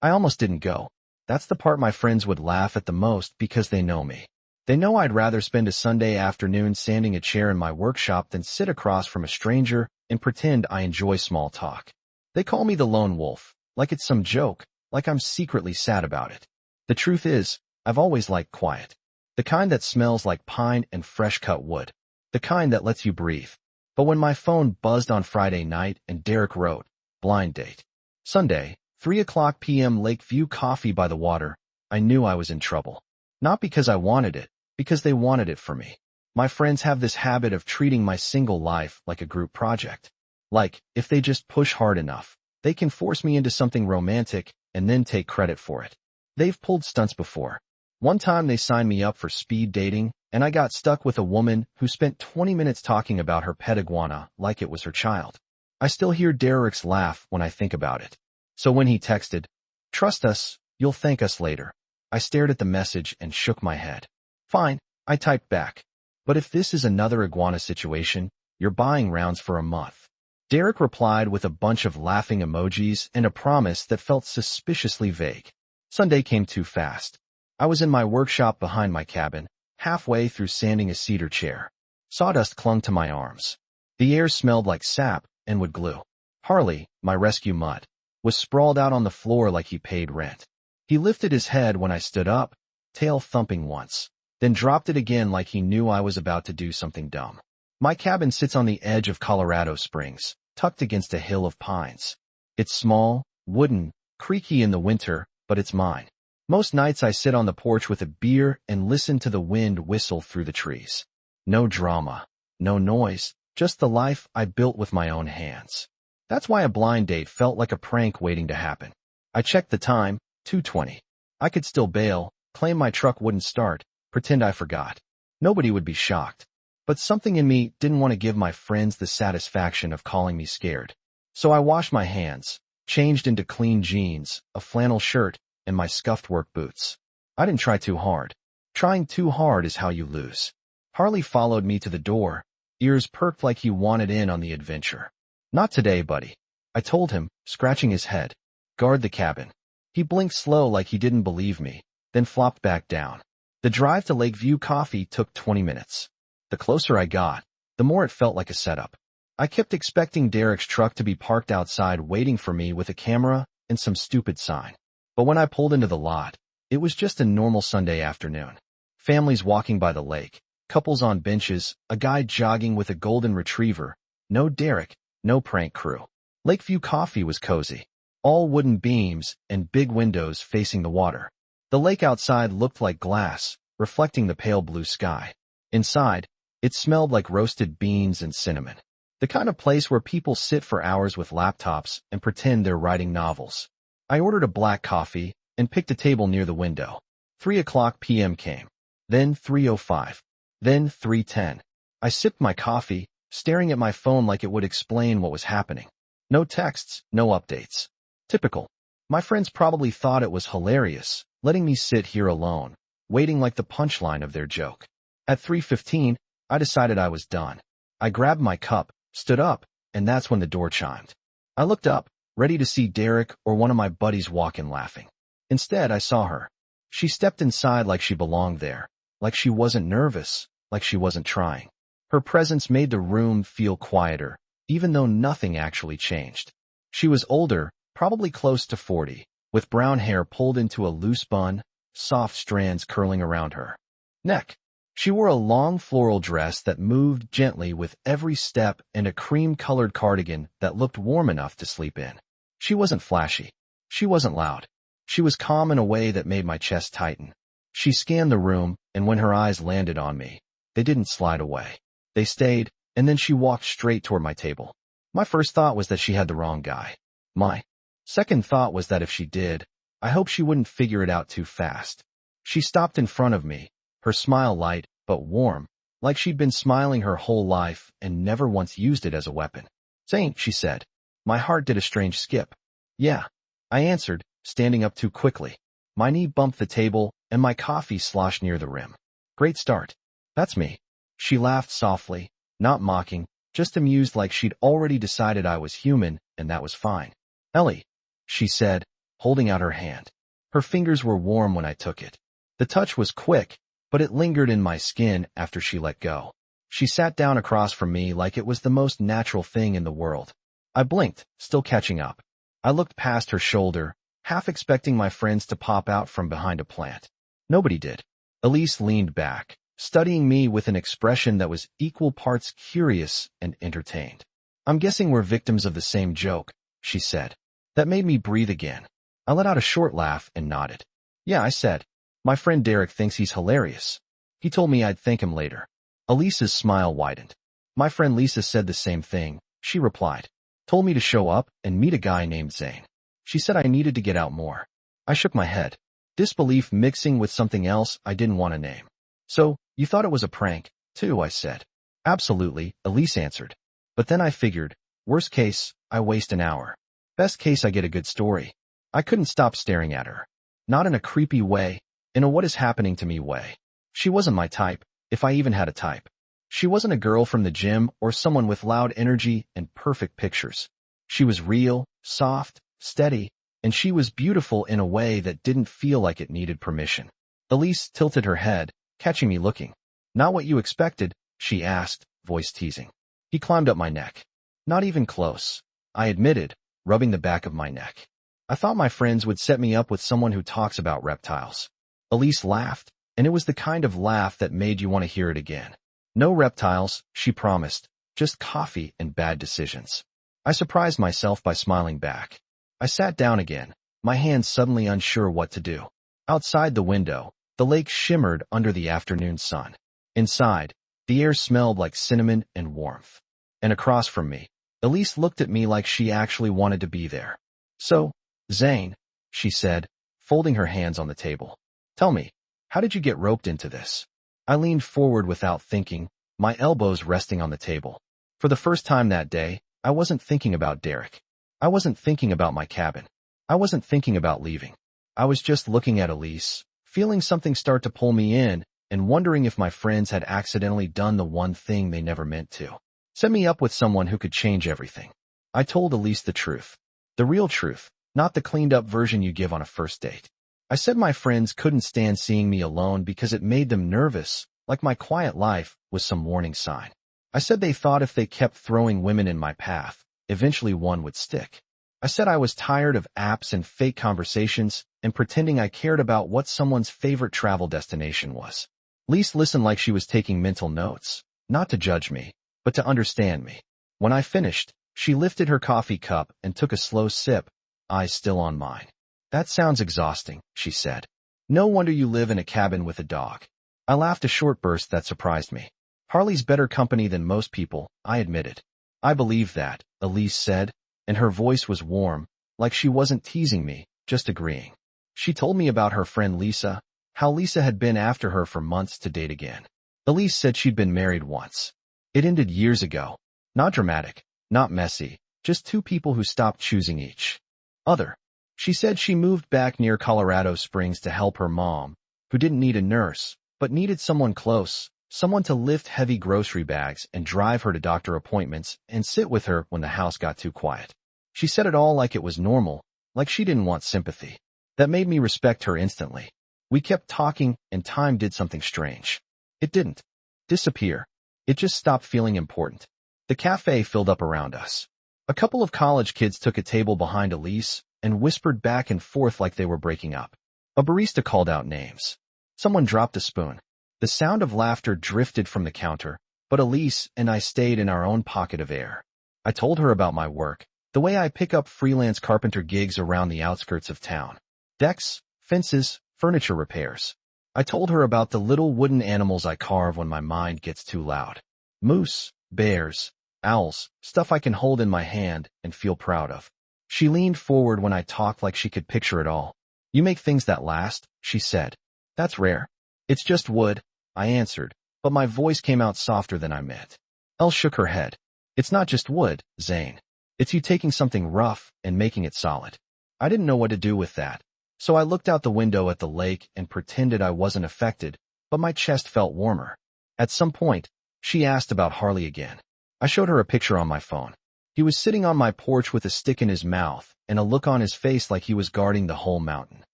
I almost didn't go. That's the part my friends would laugh at the most because they know me. They know I'd rather spend a Sunday afternoon sanding a chair in my workshop than sit across from a stranger and pretend I enjoy small talk. They call me the lone wolf, like it's some joke, like I'm secretly sad about it. The truth is, I've always liked quiet. The kind that smells like pine and fresh-cut wood. The kind that lets you breathe. But when my phone buzzed on Friday night and Derek wrote, "Blind date. Sunday, 3 p.m. Lakeview coffee by the water," I knew I was in trouble. Not because I wanted it, because they wanted it for me. My friends have this habit of treating my single life like a group project. Like, if they just push hard enough, they can force me into something romantic and then take credit for it. They've pulled stunts before. One time they signed me up for speed dating, and I got stuck with a woman who spent 20 minutes talking about her pet iguana like it was her child. I still hear Derek's laugh when I think about it. So when he texted, "Trust us, you'll thank us later," I stared at the message and shook my head. "Fine," I typed back. "But if this is another iguana situation, you're buying rounds for a month." Derek replied with a bunch of laughing emojis and a promise that felt suspiciously vague. Sunday came too fast. I was in my workshop behind my cabin, halfway through sanding a cedar chair. Sawdust clung to my arms. The air smelled like sap and wood glue. Harley, my rescue mutt, was sprawled out on the floor like he paid rent. He lifted his head when I stood up, tail thumping once, then dropped it again like he knew I was about to do something dumb. My cabin sits on the edge of Colorado Springs, tucked against a hill of pines. It's small, wooden, creaky in the winter, but it's mine. Most nights I sit on the porch with a beer and listen to the wind whistle through the trees. No drama, no noise, just the life I built with my own hands. That's why a blind date felt like a prank waiting to happen. I checked the time, 2:20. I could still bail, claim my truck wouldn't start, pretend I forgot. Nobody would be shocked. But something in me didn't want to give my friends the satisfaction of calling me scared. So I washed my hands, changed into clean jeans, a flannel shirt, and my scuffed work boots. I didn't try too hard. Trying too hard is how you lose. Harley followed me to the door, ears perked like he wanted in on the adventure. "Not today, buddy," I told him, scratching his head. "Guard the cabin." He blinked slow like he didn't believe me, then flopped back down. The drive to Lakeview Coffee took 20 minutes. The closer I got, the more it felt like a setup. I kept expecting Derek's truck to be parked outside waiting for me with a camera and some stupid sign. But when I pulled into the lot, it was just a normal Sunday afternoon. Families walking by the lake, couples on benches, a guy jogging with a golden retriever. No Derek, no prank crew. Lakeview Coffee was cozy. All wooden beams and big windows facing the water. The lake outside looked like glass, reflecting the pale blue sky. Inside, it smelled like roasted beans and cinnamon. The kind of place where people sit for hours with laptops and pretend they're writing novels. I ordered a black coffee and picked a table near the window. 3 p.m. came. Then 3:05. Then 3:10. I sipped my coffee, staring at my phone like it would explain what was happening. No texts, no updates. Typical. My friends probably thought it was hilarious, letting me sit here alone, waiting like the punchline of their joke. At 3:15, I decided I was done. I grabbed my cup, stood up, and that's when the door chimed. I looked up, ready to see Derek or one of my buddies walk in laughing. Instead, I saw her. She stepped inside like she belonged there, like she wasn't nervous, like she wasn't trying. Her presence made the room feel quieter, even though nothing actually changed. She was older, probably close to 40, with brown hair pulled into a loose bun, soft strands curling around her neck. She wore a long floral dress that moved gently with every step and a cream-colored cardigan that looked warm enough to sleep in. She wasn't flashy. She wasn't loud. She was calm in a way that made my chest tighten. She scanned the room, and when her eyes landed on me, they didn't slide away. They stayed, and then she walked straight toward my table. My first thought was that she had the wrong guy. My second thought was that if she did, I hoped she wouldn't figure it out too fast. She stopped in front of me, her smile light but warm, like she'd been smiling her whole life and never once used it as a weapon. "Saint," she said. My heart did a strange skip. "Yeah," I answered, standing up too quickly. My knee bumped the table, and my coffee sloshed near the rim. "Great start." "That's me." She laughed softly, not mocking, just amused like she'd already decided I was human, and that was fine. "Ellie," she said, holding out her hand. Her fingers were warm when I took it. The touch was quick, but it lingered in my skin after she let go. She sat down across from me like it was the most natural thing in the world. I blinked, still catching up. I looked past her shoulder, half expecting my friends to pop out from behind a plant. Nobody did. Elise leaned back, studying me with an expression that was equal parts curious and entertained. "I'm guessing we're victims of the same joke," she said. That made me breathe again. I let out a short laugh and nodded. "Yeah," I said. "My friend Derek thinks he's hilarious. He told me I'd thank him later." Elise's smile widened. "My friend Lisa said the same thing," she replied. "Told me to show up and meet a guy named Zane. She said I needed to get out more." I shook my head, disbelief mixing with something else I didn't want to name. "So, you thought it was a prank, too," I said. "Absolutely," Elise answered. But then I figured, worst case, I waste an hour. Best case, I get a good story. I couldn't stop staring at her. Not in a creepy way, in a what is happening to me way. She wasn't my type, if I even had a type. She wasn't a girl from the gym or someone with loud energy and perfect pictures. She was real, soft, steady, and she was beautiful in a way that didn't feel like it needed permission. Elise tilted her head, catching me looking. "Not what you expected?" she asked, voice teasing. He climbed up my neck. "Not even close," I admitted, rubbing the back of my neck. "I thought my friends would set me up with someone who talks about reptiles." Elise laughed, and it was the kind of laugh that made you want to hear it again. "No reptiles," she promised, "just coffee and bad decisions." I surprised myself by smiling back. I sat down again, my hands suddenly unsure what to do. Outside the window, the lake shimmered under the afternoon sun. Inside, the air smelled like cinnamon and warmth. And across from me, Elise looked at me like she actually wanted to be there. "So, Zane," she said, folding her hands on the table. "Tell me, how did you get roped into this?" I leaned forward without thinking, my elbows resting on the table. For the first time that day, I wasn't thinking about Derek. I wasn't thinking about my cabin. I wasn't thinking about leaving. I was just looking at Elise, feeling something start to pull me in, and wondering if my friends had accidentally done the one thing they never meant to. Set me up with someone who could change everything. I told Elise the truth. The real truth, not the cleaned-up version you give on a first date. I said my friends couldn't stand seeing me alone because it made them nervous, like my quiet life was some warning sign. I said they thought if they kept throwing women in my path, eventually one would stick. I said I was tired of apps and fake conversations and pretending I cared about what someone's favorite travel destination was. Elise listened like she was taking mental notes, not to judge me, but to understand me. When I finished, she lifted her coffee cup and took a slow sip, eyes still on mine. "That sounds exhausting," she said. "No wonder you live in a cabin with a dog." I laughed a short burst that surprised me. "Harley's better company than most people," I admitted. "I believe that," Elise said, and her voice was warm, like she wasn't teasing me, just agreeing. She told me about her friend Lisa, how Lisa had been after her for months to date again. Elise said she'd been married once. It ended years ago. Not dramatic, not messy, just two people who stopped choosing each other. She said she moved back near Colorado Springs to help her mom, who didn't need a nurse, but needed someone close, someone to lift heavy grocery bags and drive her to doctor appointments and sit with her when the house got too quiet. She said it all like it was normal, like she didn't want sympathy. That made me respect her instantly. We kept talking, and time did something strange. It didn't disappear. It just stopped feeling important. The cafe filled up around us. A couple of college kids took a table behind Elise and whispered back and forth like they were breaking up. A barista called out names. Someone dropped a spoon. The sound of laughter drifted from the counter, but Elise and I stayed in our own pocket of air. I told her about my work, the way I pick up freelance carpenter gigs around the outskirts of town. Decks, fences, furniture repairs. I told her about the little wooden animals I carve when my mind gets too loud. Moose, bears, owls, stuff I can hold in my hand and feel proud of. She leaned forward when I talked like she could picture it all. "You make things that last," she said. "That's rare." "It's just wood," I answered, but my voice came out softer than I meant. Elle shook her head. "It's not just wood, Zane. It's you taking something rough and making it solid." I didn't know what to do with that, so I looked out the window at the lake and pretended I wasn't affected, but my chest felt warmer. At some point, she asked about Harley again. I showed her a picture on my phone. He was sitting on my porch with a stick in his mouth and a look on his face like he was guarding the whole mountain.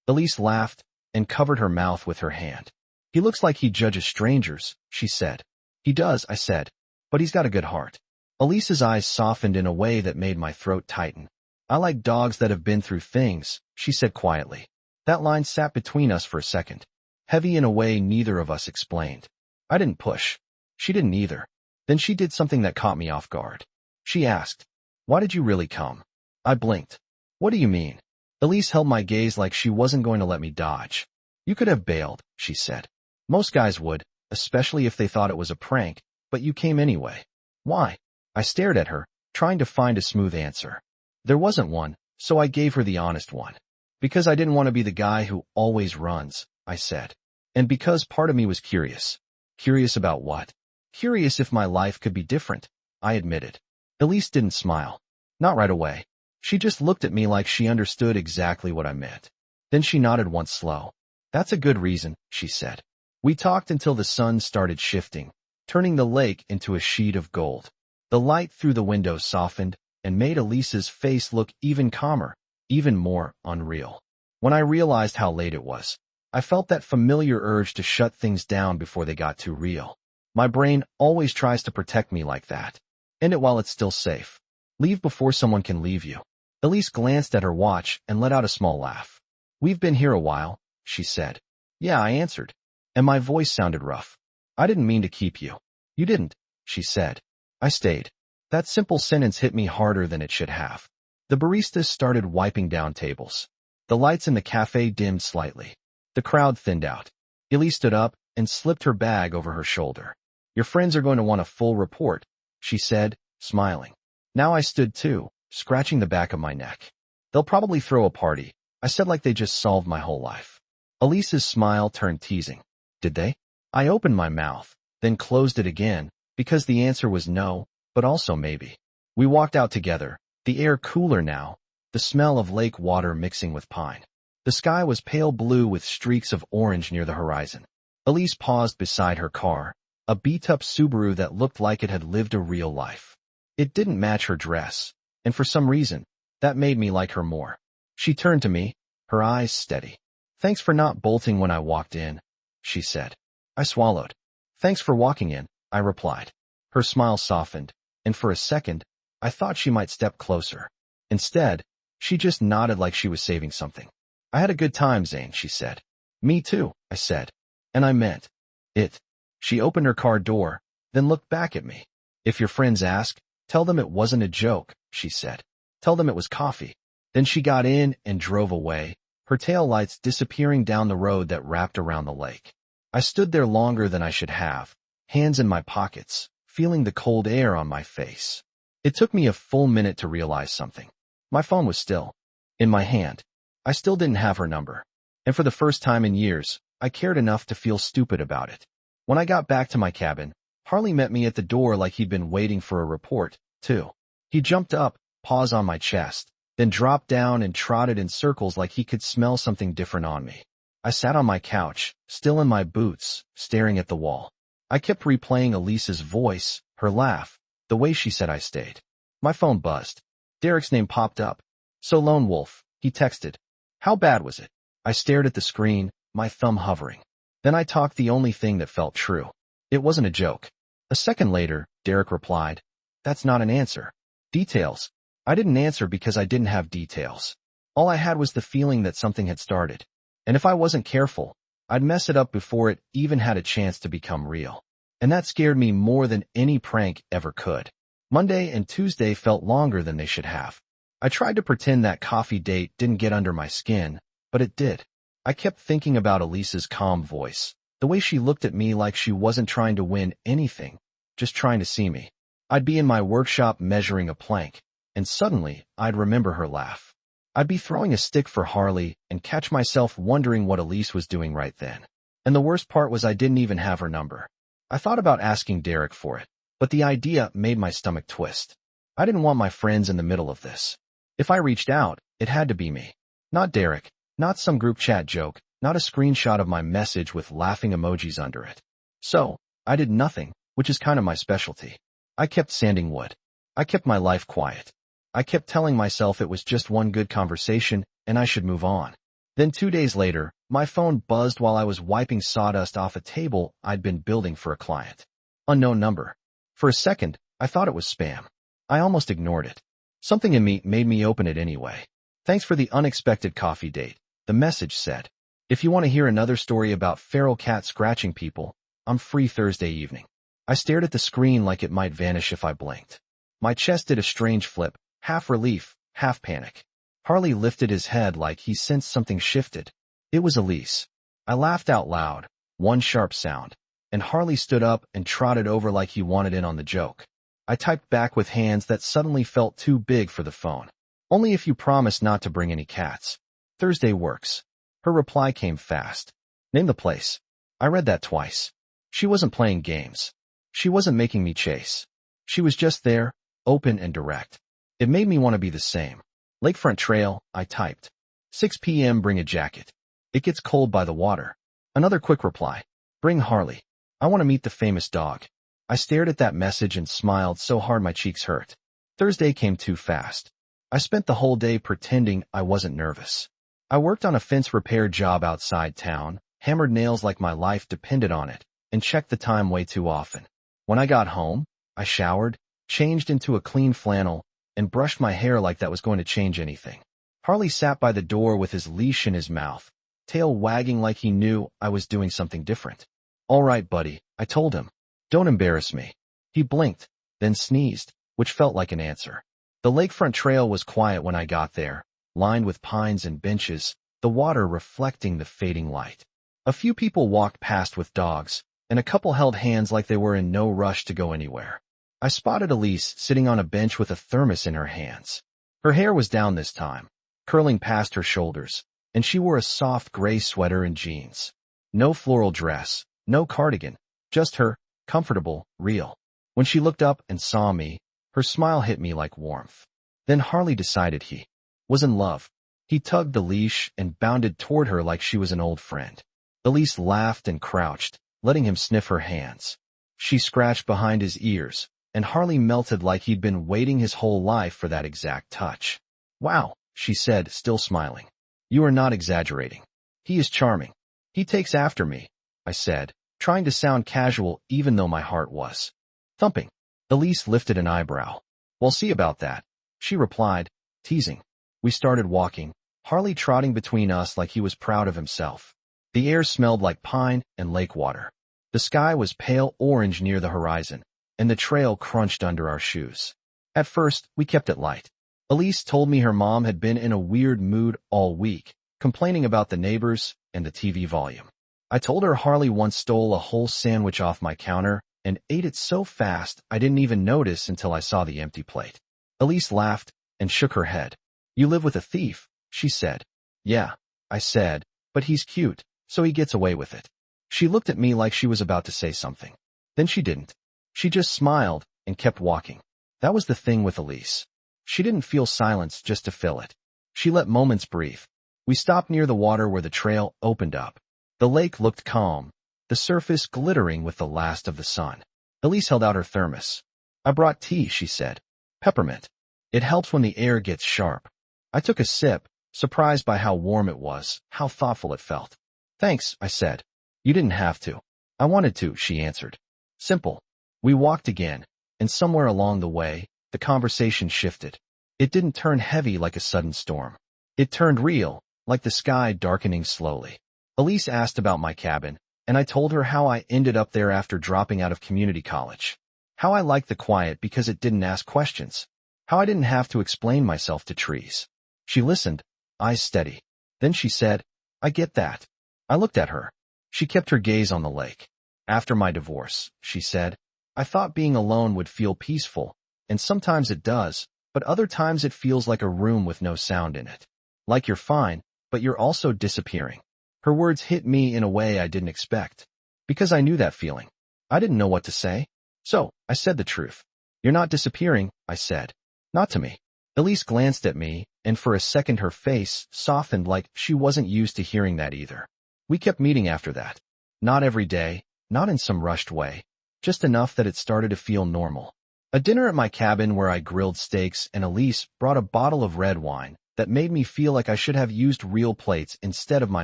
Elise laughed and covered her mouth with her hand. He looks like he judges strangers, she said. He does, I said, but he's got a good heart. Elise's eyes softened in a way that made my throat tighten. I like dogs that have been through things, she said quietly. That line sat between us for a second, heavy in a way neither of us explained. I didn't push. She didn't either. Then she did something that caught me off guard. She asked, "Why did you really come?" I blinked. "What do you mean?" Elise held my gaze like she wasn't going to let me dodge. "You could have bailed," she said. "Most guys would, especially if they thought it was a prank, but you came anyway. Why?" I stared at her, trying to find a smooth answer. There wasn't one, so I gave her the honest one. "Because I didn't want to be the guy who always runs," I said. "And because part of me was curious." "Curious about what?" "Curious if my life could be different," I admitted. Elise didn't smile. Not right away. She just looked at me like she understood exactly what I meant. Then she nodded once slow. "That's a good reason," she said. We talked until the sun started shifting, turning the lake into a sheet of gold. The light through the window softened and made Elise's face look even calmer, even more unreal. When I realized how late it was, I felt that familiar urge to shut things down before they got too real. My brain always tries to protect me like that. End it while it's still safe. Leave before someone can leave you. Elise glanced at her watch and let out a small laugh. "We've been here a while," she said. "Yeah," I answered, and my voice sounded rough. "I didn't mean to keep you." "You didn't," she said. I stayed. That simple sentence hit me harder than it should have. The baristas started wiping down tables. The lights in the cafe dimmed slightly. The crowd thinned out. Elise stood up and slipped her bag over her shoulder. "Your friends are going to want a full report," she said, smiling. Now I stood too, scratching the back of my neck. "They'll probably throw a party," I said like they just solved my whole life. Elise's smile turned teasing. "Did they?" I opened my mouth, then closed it again, because the answer was no, but also maybe. We walked out together, the air cooler now, the smell of lake water mixing with pine. The sky was pale blue with streaks of orange near the horizon. Elise paused beside her car, a beat-up Subaru that looked like it had lived a real life. It didn't match her dress, and for some reason, that made me like her more. She turned to me, her eyes steady. "Thanks for not bolting when I walked in," she said. I swallowed. "Thanks for walking in," I replied. Her smile softened, and for a second, I thought she might step closer. Instead, she just nodded like she was saving something. "I had a good time, Zane," she said. "Me too," I said. And I meant it. She opened her car door, then looked back at me. "If your friends ask, tell them it wasn't a joke," she said. "Tell them it was coffee." Then she got in and drove away, her taillights disappearing down the road that wrapped around the lake. I stood there longer than I should have, hands in my pockets, feeling the cold air on my face. It took me a full minute to realize something. My phone was still in my hand. I still didn't have her number. And for the first time in years, I cared enough to feel stupid about it. When I got back to my cabin, Harley met me at the door like he'd been waiting for a report, too. He jumped up, paws on my chest, then dropped down and trotted in circles like he could smell something different on me. I sat on my couch, still in my boots, staring at the wall. I kept replaying Elise's voice, her laugh, the way she said I stayed. My phone buzzed. Derek's name popped up. "So Lone Wolf," he texted. "How bad was it?" I stared at the screen, my thumb hovering. Then I talked the only thing that felt true. "It wasn't a joke." A second later, Derek replied, "That's not an answer." "Details." I didn't answer because I didn't have details. All I had was the feeling that something had started. And if I wasn't careful, I'd mess it up before it even had a chance to become real. And that scared me more than any prank ever could. Monday and Tuesday felt longer than they should have. I tried to pretend that coffee date didn't get under my skin, but it did. I kept thinking about Elise's calm voice, the way she looked at me like she wasn't trying to win anything, just trying to see me. I'd be in my workshop measuring a plank, and suddenly I'd remember her laugh. I'd be throwing a stick for Harley and catch myself wondering what Elise was doing right then. And the worst part was I didn't even have her number. I thought about asking Derek for it, but the idea made my stomach twist. I didn't want my friends in the middle of this. If I reached out, it had to be me. Not Derek, not some group chat joke, not a screenshot of my message with laughing emojis under it. So, I did nothing, which is kind of my specialty. I kept sanding wood. I kept my life quiet. I kept telling myself it was just one good conversation and I should move on. Then 2 days later, my phone buzzed while I was wiping sawdust off a table I'd been building for a client. Unknown number. For a second, I thought it was spam. I almost ignored it. Something in me made me open it anyway. Thanks for the unexpected coffee date, the message said. If you want to hear another story about feral cat scratching people, I'm free Thursday evening. I stared at the screen like it might vanish if I blinked. My chest did a strange flip, half relief, half panic. Harley lifted his head like he sensed something shifted. It was Elise. I laughed out loud, one sharp sound, and Harley stood up and trotted over like he wanted in on the joke. I typed back with hands that suddenly felt too big for the phone. Only if you promise not to bring any cats. Thursday works. Her reply came fast. Name the place. I read that twice. She wasn't playing games. She wasn't making me chase. She was just there, open and direct. It made me want to be the same. Lakefront Trail, I typed. 6 p.m. Bring a jacket. It gets cold by the water. Another quick reply. Bring Harley. I want to meet the famous dog. I stared at that message and smiled so hard my cheeks hurt. Thursday came too fast. I spent the whole day pretending I wasn't nervous. I worked on a fence repair job outside town, hammered nails like my life depended on it, and checked the time way too often. When I got home, I showered, changed into a clean flannel, and brushed my hair like that was going to change anything. Harley sat by the door with his leash in his mouth, tail wagging like he knew I was doing something different. All right, buddy, I told him. Don't embarrass me. He blinked, then sneezed, which felt like an answer. The lakefront trail was quiet when I got there, lined with pines and benches, the water reflecting the fading light. A few people walked past with dogs, and a couple held hands like they were in no rush to go anywhere. I spotted Elise sitting on a bench with a thermos in her hands. Her hair was down this time, curling past her shoulders, and she wore a soft gray sweater and jeans. No floral dress, no cardigan, just her, comfortable, real. When she looked up and saw me, her smile hit me like warmth. Then Harley decided he was in love. He tugged the leash and bounded toward her like she was an old friend. Elise laughed and crouched, letting him sniff her hands. She scratched behind his ears, and Harley melted like he'd been waiting his whole life for that exact touch. Wow, she said, still smiling. You are not exaggerating. He is charming. He takes after me, I said, trying to sound casual even though my heart was thumping. Elise lifted an eyebrow. We'll see about that, she replied, teasing. We started walking, Harley trotting between us like he was proud of himself. The air smelled like pine and lake water. The sky was pale orange near the horizon, and the trail crunched under our shoes. At first, we kept it light. Elise told me her mom had been in a weird mood all week, complaining about the neighbors and the TV volume. I told her Harley once stole a whole sandwich off my counter and ate it so fast I didn't even notice until I saw the empty plate. Elise laughed and shook her head. You live with a thief, she said. Yeah, I said, but he's cute, so he gets away with it. She looked at me like she was about to say something. Then she didn't. She just smiled and kept walking. That was the thing with Elise. She didn't feel silence just to fill it. She let moments breathe. We stopped near the water where the trail opened up. The lake looked calm, the surface glittering with the last of the sun. Elise held out her thermos. I brought tea, she said. Peppermint. It helps when the air gets sharp. I took a sip, surprised by how warm it was, how thoughtful it felt. Thanks, I said. You didn't have to. I wanted to, she answered. Simple. We walked again, and somewhere along the way, the conversation shifted. It didn't turn heavy like a sudden storm. It turned real, like the sky darkening slowly. Elise asked about my cabin, and I told her how I ended up there after dropping out of community college. How I liked the quiet because it didn't ask questions. How I didn't have to explain myself to trees. She listened, eyes steady. Then she said, I get that. I looked at her. She kept her gaze on the lake. After my divorce, she said, I thought being alone would feel peaceful, and sometimes it does, but other times it feels like a room with no sound in it. Like you're fine, but you're also disappearing. Her words hit me in a way I didn't expect. Because I knew that feeling. I didn't know what to say. So, I said the truth. You're not disappearing, I said. Not to me. Elise glanced at me, and for a second her face softened like she wasn't used to hearing that either. We kept meeting after that. Not every day, not in some rushed way, just enough that it started to feel normal. A dinner at my cabin where I grilled steaks and Elise brought a bottle of red wine that made me feel like I should have used real plates instead of my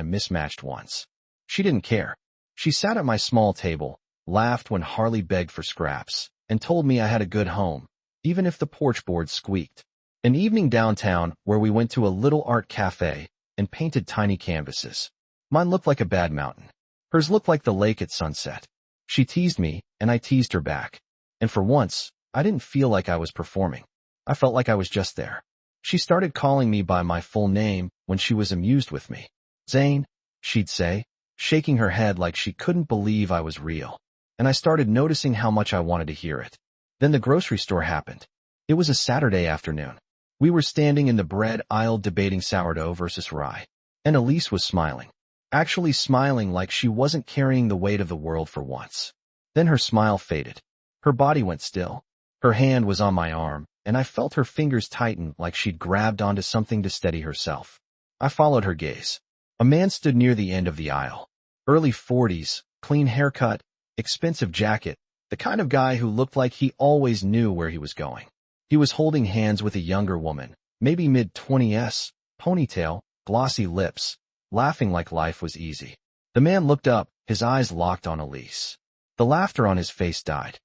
mismatched ones. She didn't care. She sat at my small table, laughed when Harley begged for scraps, and told me I had a good home, even if the porch board squeaked. An evening downtown where we went to a little art cafe and painted tiny canvases. Mine looked like a bad mountain. Hers looked like the lake at sunset. She teased me, and I teased her back. And for once, I didn't feel like I was performing. I felt like I was just there. She started calling me by my full name when she was amused with me. Zane, she'd say, shaking her head like she couldn't believe I was real. And I started noticing how much I wanted to hear it. Then the grocery store happened. It was a Saturday afternoon. We were standing in the bread aisle debating sourdough versus rye. And Elise was smiling. Actually smiling like she wasn't carrying the weight of the world for once. Then her smile faded. Her body went still. Her hand was on my arm, and I felt her fingers tighten like she'd grabbed onto something to steady herself. I followed her gaze. A man stood near the end of the aisle. Early 40s, clean haircut, expensive jacket, the kind of guy who looked like he always knew where he was going. He was holding hands with a younger woman, maybe mid-20s, ponytail, glossy lips, laughing like life was easy. The man looked up, his eyes locked on Elise. The laughter on his face died.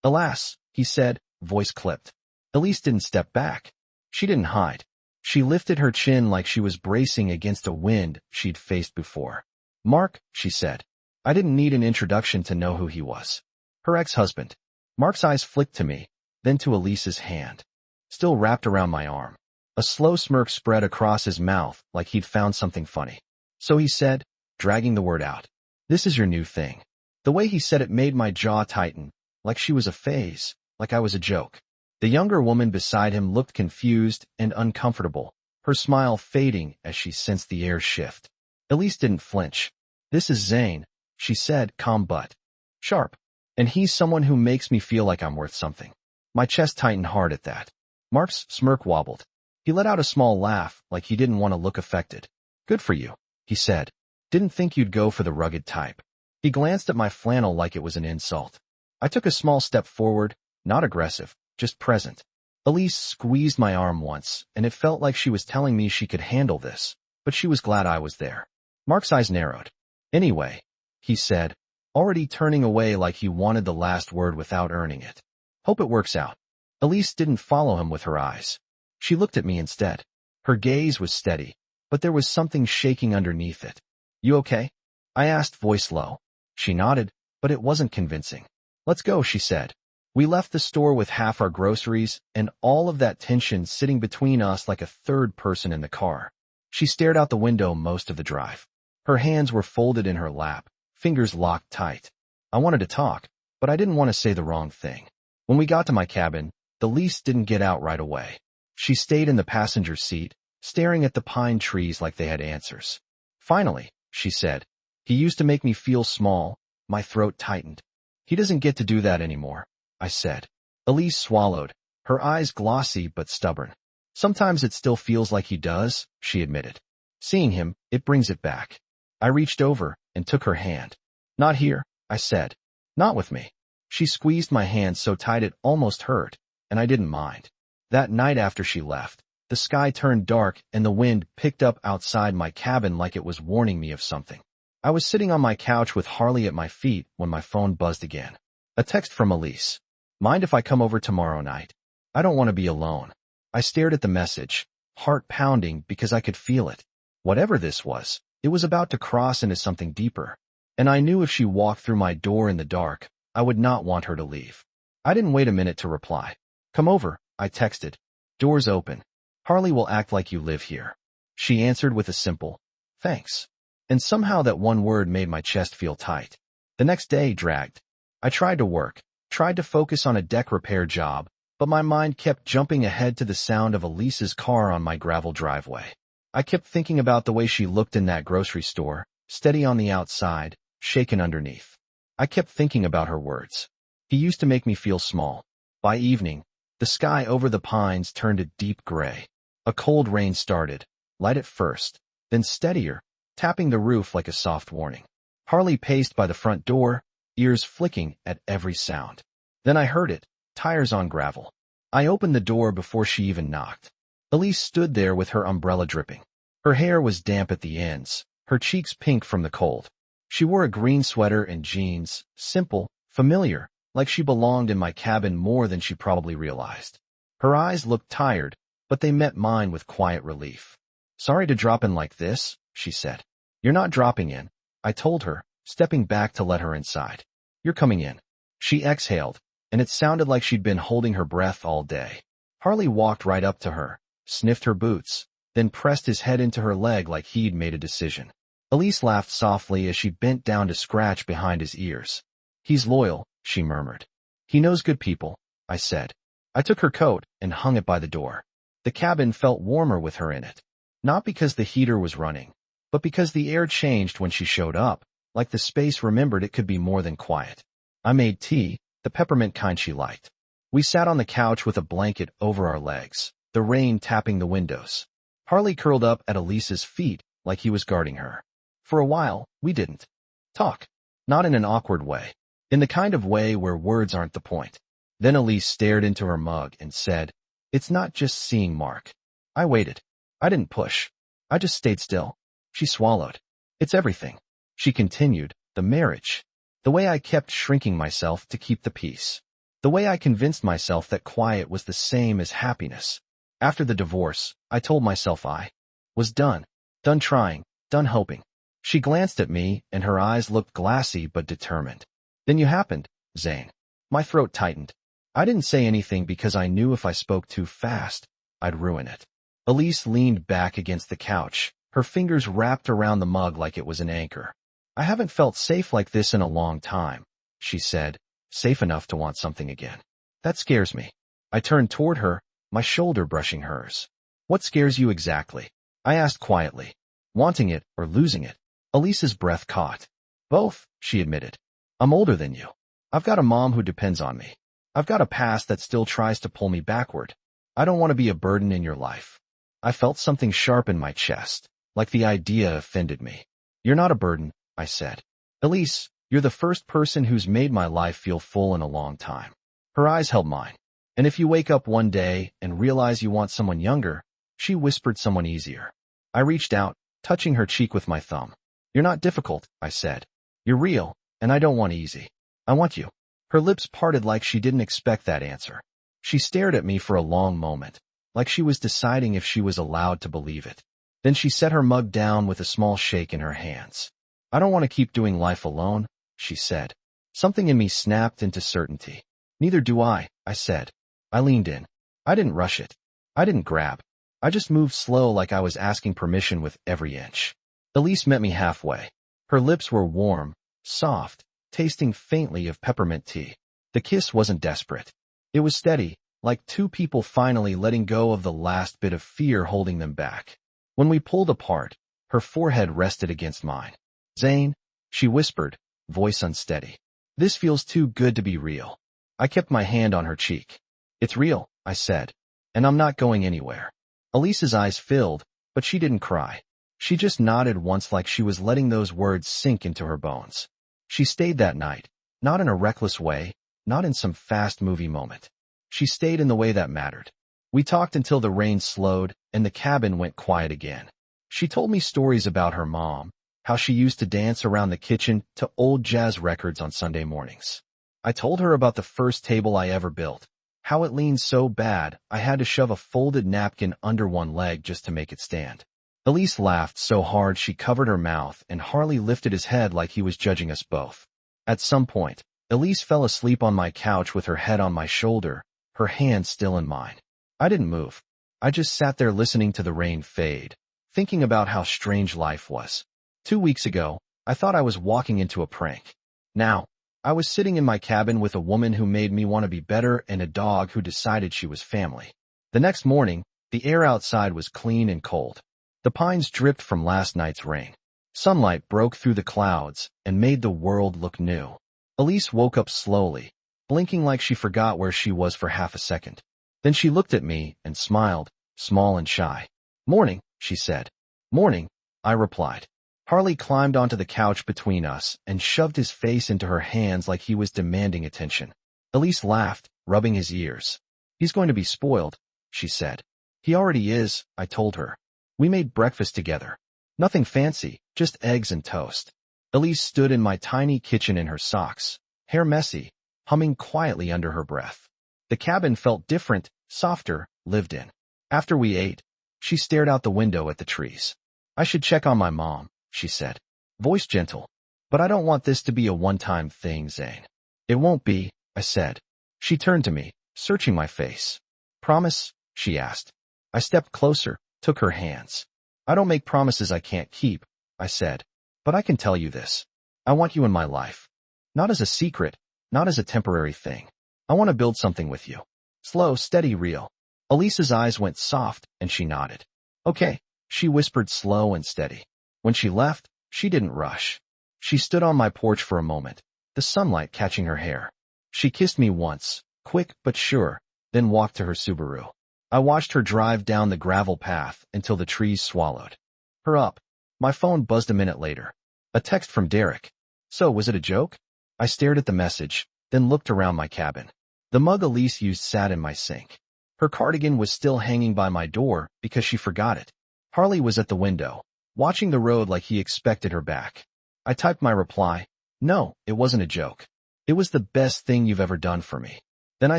"Alas," he said, voice clipped. Elise didn't step back. She didn't hide. She lifted her chin like she was bracing against a wind she'd faced before. "Mark," she said. I didn't need an introduction to know who he was. Her ex-husband. Mark's eyes flicked to me, then to Elise's hand, still wrapped around my arm. A slow smirk spread across his mouth like he'd found something funny. "So," he said, dragging the word out. "This is your new thing." The way he said it made my jaw tighten, like she was a phase, like I was a joke. The younger woman beside him looked confused and uncomfortable, her smile fading as she sensed the air shift. Elise didn't flinch. "This is Zane," she said, calm but sharp. "And he's someone who makes me feel like I'm worth something." My chest tightened hard at that. Mark's smirk wobbled. He let out a small laugh, like he didn't want to look affected. "Good for you," he said. "Didn't think you'd go for the rugged type." He glanced at my flannel like it was an insult. I took a small step forward, not aggressive, just present. Elise squeezed my arm once, and it felt like she was telling me she could handle this, but she was glad I was there. Mark's eyes narrowed. "Anyway," he said, already turning away like he wanted the last word without earning it. "Hope it works out." Elise didn't follow him with her eyes. She looked at me instead. Her gaze was steady, but there was something shaking underneath it. "You okay?" I asked, voice low. She nodded, but it wasn't convincing. "Let's go," she said. We left the store with half our groceries and all of that tension sitting between us like a third person in the car. She stared out the window most of the drive. Her hands were folded in her lap, fingers locked tight. I wanted to talk, but I didn't want to say the wrong thing. When we got to my cabin, Elise didn't get out right away. She stayed in the passenger seat, staring at the pine trees like they had answers. "Finally," she said. "He used to make me feel small." My throat tightened. "He doesn't get to do that anymore," I said. Elise swallowed, her eyes glossy but stubborn. "Sometimes it still feels like he does," she admitted. "Seeing him, it brings it back." I reached over and took her hand. "Not here," I said. "Not with me." She squeezed my hand so tight it almost hurt, and I didn't mind. That night after she left, the sky turned dark and the wind picked up outside my cabin like it was warning me of something. I was sitting on my couch with Harley at my feet when my phone buzzed again. A text from Elise. "Mind if I come over tomorrow night? I don't want to be alone." I stared at the message, heart pounding because I could feel it. Whatever this was, it was about to cross into something deeper. And I knew if she walked through my door in the dark, I would not want her to leave. I didn't wait a minute to reply. "Come over," I texted. "Doors open. Harley will act like you live here." She answered with a simple, "Thanks." And somehow that one word made my chest feel tight. The next day dragged. I tried to work, tried to focus on a deck repair job, but my mind kept jumping ahead to the sound of Elise's car on my gravel driveway. I kept thinking about the way she looked in that grocery store, steady on the outside, shaken underneath. I kept thinking about her words. "He used to make me feel small." By evening, the sky over the pines turned a deep gray. A cold rain started, light at first, then steadier, tapping the roof like a soft warning. Harley paced by the front door, ears flicking at every sound. Then I heard it, tires on gravel. I opened the door before she even knocked. Elise stood there with her umbrella dripping. Her hair was damp at the ends, her cheeks pink from the cold. She wore a green sweater and jeans, simple, familiar, like she belonged in my cabin more than she probably realized. Her eyes looked tired, but they met mine with quiet relief. "Sorry to drop in like this," she said. "You're not dropping in," I told her, stepping back to let her inside. "You're coming in." She exhaled, and it sounded like she'd been holding her breath all day. Harley walked right up to her, sniffed her boots, then pressed his head into her leg like he'd made a decision. Elise laughed softly as she bent down to scratch behind his ears. "He's loyal," she murmured. "He knows good people," I said. I took her coat and hung it by the door. The cabin felt warmer with her in it. Not because the heater was running, but because the air changed when she showed up, like the space remembered it could be more than quiet. I made tea, the peppermint kind she liked. We sat on the couch with a blanket over our legs, the rain tapping the windows. Harley curled up at Elise's feet like he was guarding her. For a while, we didn't talk. Not in an awkward way. In the kind of way where words aren't the point. Then Elise stared into her mug and said, "It's not just seeing Mark." I waited. I didn't push. I just stayed still. She swallowed. "It's everything," she continued, "the marriage. The way I kept shrinking myself to keep the peace. The way I convinced myself that quiet was the same as happiness. After the divorce, I told myself I was done. Done trying. Done hoping." She glanced at me, and her eyes looked glassy but determined. "Then you happened, Zane." My throat tightened. I didn't say anything because I knew if I spoke too fast, I'd ruin it. Elise leaned back against the couch, her fingers wrapped around the mug like it was an anchor. "I haven't felt safe like this in a long time," she said, "safe enough to want something again. That scares me." I turned toward her, my shoulder brushing hers. "What scares you exactly?" I asked quietly. "Wanting it or losing it?" Elise's breath caught. "Both," she admitted. "I'm older than you. I've got a mom who depends on me. I've got a past that still tries to pull me backward. I don't want to be a burden in your life." I felt something sharp in my chest, like the idea offended me. "You're not a burden," I said. "Elise, you're the first person who's made my life feel full in a long time." Her eyes held mine. "And if you wake up one day and realize you want someone younger," she whispered, "someone easier." I reached out, touching her cheek with my thumb. "You're not difficult," I said. "You're real, and I don't want easy. I want you." Her lips parted like she didn't expect that answer. She stared at me for a long moment, like she was deciding if she was allowed to believe it. Then she set her mug down with a small shake in her hands. "I don't want to keep doing life alone," she said. Something in me snapped into certainty. "Neither do I," I said. I leaned in. I didn't rush it. I didn't grab. I just moved slow like I was asking permission with every inch. Elise met me halfway. Her lips were warm, soft, tasting faintly of peppermint tea. The kiss wasn't desperate. It was steady, like two people finally letting go of the last bit of fear holding them back. When we pulled apart, her forehead rested against mine. "Zane," she whispered, voice unsteady. "This feels too good to be real." I kept my hand on her cheek. "It's real," I said, "and I'm not going anywhere." Elise's eyes filled, but she didn't cry. She just nodded once like she was letting those words sink into her bones. She stayed that night, not in a reckless way, not in some fast movie moment. She stayed in the way that mattered. We talked until the rain slowed and the cabin went quiet again. She told me stories about her mom, how she used to dance around the kitchen to old jazz records on Sunday mornings. I told her about the first table I ever built, how it leaned so bad I had to shove a folded napkin under one leg just to make it stand. Elise laughed so hard she covered her mouth, and Harley lifted his head like he was judging us both. At some point, Elise fell asleep on my couch with her head on my shoulder, her hand still in mine. I didn't move. I just sat there listening to the rain fade, thinking about how strange life was. 2 weeks ago, I thought I was walking into a prank. Now, I was sitting in my cabin with a woman who made me want to be better and a dog who decided she was family. The next morning, the air outside was clean and cold. The pines dripped from last night's rain. Sunlight broke through the clouds and made the world look new. Elise woke up slowly, blinking like she forgot where she was for half a second. Then she looked at me and smiled, small and shy. "Morning," she said. "Morning," I replied. Harley climbed onto the couch between us and shoved his face into her hands like he was demanding attention. Elise laughed, rubbing his ears. He's going to be spoiled, she said. He already is, I told her. We made breakfast together. Nothing fancy, just eggs and toast. Elise stood in my tiny kitchen in her socks, hair messy, humming quietly under her breath. The cabin felt different, softer, lived in. After we ate, she stared out the window at the trees. I should check on my mom, she said, voice gentle. But I don't want this to be a one-time thing, Zane. It won't be, I said. She turned to me, searching my face. Promise? She asked. I stepped closer, took her hands. I don't make promises I can't keep, I said. But I can tell you this. I want you in my life. Not as a secret, not as a temporary thing. I want to build something with you. Slow, steady, real. Elise's eyes went soft, and she nodded. Okay, she whispered slow and steady. When she left, she didn't rush. She stood on my porch for a moment, the sunlight catching her hair. She kissed me once, quick but sure, then walked to her Subaru. I watched her drive down the gravel path until the trees swallowed her up. My phone buzzed a minute later. A text from Derek. So, was it a joke? I stared at the message, then looked around my cabin. The mug Elise used sat in my sink. Her cardigan was still hanging by my door because she forgot it. Harley was at the window, watching the road like he expected her back. I typed my reply. No, it wasn't a joke. It was the best thing you've ever done for me. Then I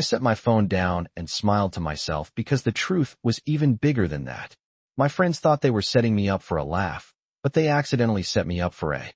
set my phone down and smiled to myself because the truth was even bigger than that. My friends thought they were setting me up for a laugh, but they accidentally set me up for a